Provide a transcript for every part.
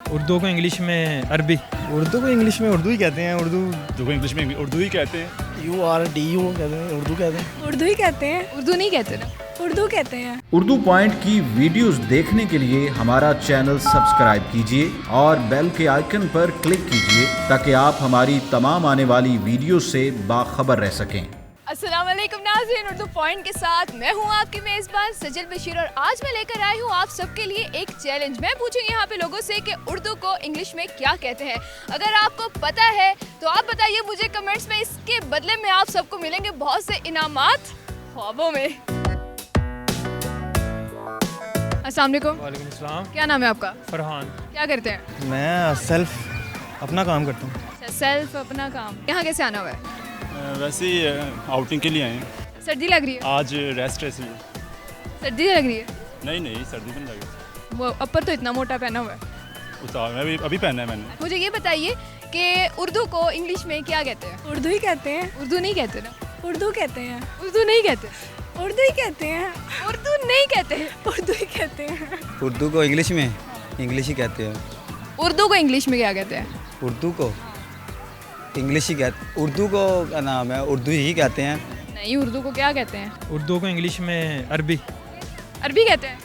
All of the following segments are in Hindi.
उर्दू को इंग्लिश में अरबी। उर्दू को इंग्लिश में उर्दू ही कहते हैं। उर्दू को इंग्लिश में उर्दू ही कहते हैं। URDU कहते हैं, उर्दू कहते हैं। उर्दू ही कहते हैं, उर्दू नहीं कहते ना, उर्दू कहते हैं। उर्दू पॉइंट की वीडियोस देखने के लिए हमारा चैनल सब्सक्राइब कीजिए और बेल के आइकन पर क्लिक कीजिए ताकि आप हमारी तमाम आने वाली वीडियो से बाखबर रह सकें। अस्सलाम वालेकुम नाज़रीन, उर्दू पॉइंट के साथ मैं हूँ आपकी मेज़बान सजल बशीर और आज मैं लेकर आई हूँ आप सबके लिए एक चैलेंज। मैं पूछूंगी यहाँ पे लोगों से कि उर्दू को इंग्लिश में क्या कहते हैं। अगर आपको पता है तो आप बताइए मुझे कमेंट्स में। इसके बदले में आप सबको मिलेंगे बहुत से इनामात ख्वाबों में। अस्सलाम वालेकुम। वालेकुम अस्सलाम। क्या नाम है आपका? फरहान। क्या करते हैं? मैं सेल्फ अपना काम करता हूँ। सेल्फ अपना काम। यहाँ कैसे आना हुआ है? वैसे ही आउटिंग के लिए आए हैं। सर्दी लग रही है? आज रेस्ट है इसलिए। सर्दी लग रही है? नहीं सर्दी तो नहीं लगी। वो अपर तो इतना मोटा पहना हुआ है। उतार मैं अभी पहना है मैंने। मुझे ये बताइए कि उर्दू को इंग्लिश में क्या कहते हैं? उर्दू ही कहते हैं। उर्दू नहीं कहते ना? उर्दू कहते हैं। उर्दू नहीं कहते। उर्दू ही कहते हैं। उर्दू नहीं कहते। उर्दू ही कहते हैं। उर्दू को इंग्लिश में इंग्लिश ही कहते हैं। उर्दू को इंग्लिश में क्या कहते हैं? उर्दू को इंग्लिश ही कहते, उर्दू को क्या नाम है, उर्दू ही कहते हैं। नहीं, उर्दू को क्या कहते हैं? उर्दू को इंग्लिश में अरबी। अरबी कहते हैं?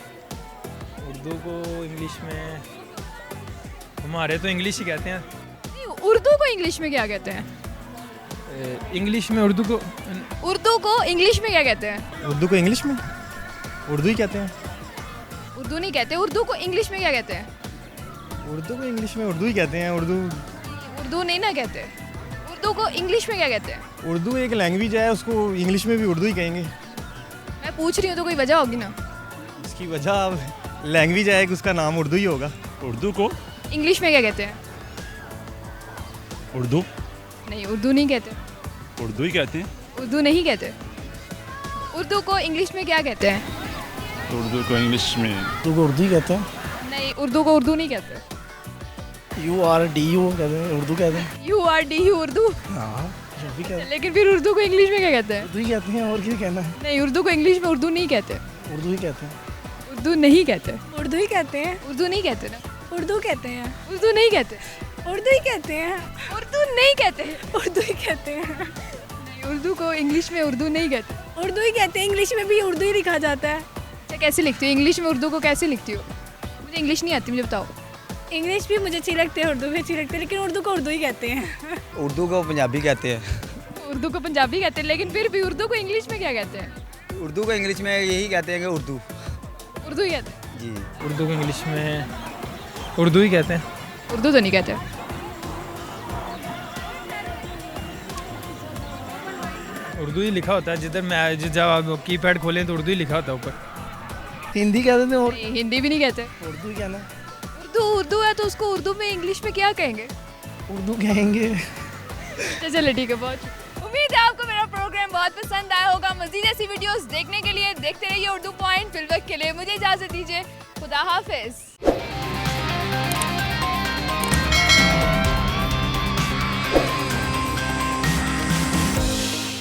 उर्दू को इंग्लिश में हमारे तो इंग्लिश ही कहते हैं। नहीं, उर्दू को इंग्लिश में क्या कहते हैं? इंग्लिश में उर्दू को उर्दू को इंग्लिश में क्या कहते हैं? उर्दू को इंग्लिश में उर्दू ही कहते हैं। उर्दू नहीं कहते। उर्दू को इंग्लिश में क्या कहते हैं? उर्दू को इंग्लिश में उर्दू ही कहते हैं। उर्दू नहीं ना कहते। उर्दू को इंग्लिश में क्या कहते हैं? उर्दू एक लैंग्वेज है, उसको इंग्लिश में भी उर्दू ही कहेंगे। मैं पूछ रही हूँ तो कोई वजह होगी ना। इसकी वजह अब लैंग्वेज है कि उसका नाम उर्दू ही होगा। उर्दू को इंग्लिश में क्या कहते हैं? उर्दू नहीं, उर्दू नहीं कहते। उर्दू ही कहते हैं। उर्दू नहीं कहते। उर्दू को इंग्लिश में क्या कहते हैं? उर्दू को इंग्लिश में उर्दू को उर्दू ही कहते हैं। नहीं, उर्दू को उर्दू नहीं कहते। URDU कहते हैं, उर्दू कहते हैं। URDU उर्दू। हाँ भी कहते हैं। लेकिन फिर उर्दू को इंग्लिश में क्या कहते हैं? उर्दू ही कहते हैं, और क्या कहना है। नहीं, उर्दू को इंग्लिश में उर्दू नहीं कहते। उर्दू ही कहते हैं। उर्दू नहीं कहते। उर्दू ही कहते हैं। उर्दू नहीं कहते ना। उर्दू कहते हैं। उर्दू नहीं कहते। उर्दू ही कहते हैं। उर्दू नहीं कहते। उर्दू ही कहते हैं। नहीं, उर्दू को इंग्लिश में उर्दू नहीं कहते। उर्दू ही कहते हैं। इंग्लिश में भी उर्दू ही लिखा जाता है। अच्छा, कैसे लिखती हो इंग्लिश में उर्दू को? कैसे लिखती हो? मुझे इंग्लिश नहीं आती, मुझे बताओ। इंग्लिश भी मुझे अच्छी लगती है, उर्दू भी अच्छी लगती है, लेकिन उर्दू को उर्दू ही कहते हैं। उर्दू को पंजाबी कहते हैं। उर्दू को पंजाबी कहते हैं, लेकिन फिर भी उर्दू को इंग्लिश में क्या कहते हैं? उर्दू को इंग्लिश में यही कहते हैं कि उर्दू। उर्दू ही कहते हैं। जी, उर्दू को इंग्लिश में उर्दू ही कहते हैं। उर्दू तो नहीं कहते। उर्दू ही लिखा होता है जिधर मैं जब आप कीपैड खोलें तो उर्दू ही लिखा होता है ऊपर। हिंदी कहते थे और नहीं, हिंदी भी नहीं कहते। उर्दू ही कहना। उर्दू है तो उसको उर्दू में इंग्लिश में क्या कहेंगे? उर्दू कहेंगे। चलो ठीक है, बहुत उम्मीद है आपको मेरा प्रोग्राम बहुत पसंद आया होगा। मजीद ऐसी वीडियोस देखने के लिए देखते रहिए उर्दू पॉइंट। फिल वक्त के लिए मुझे इजाज़त दीजिए। खुदा हाफिज़।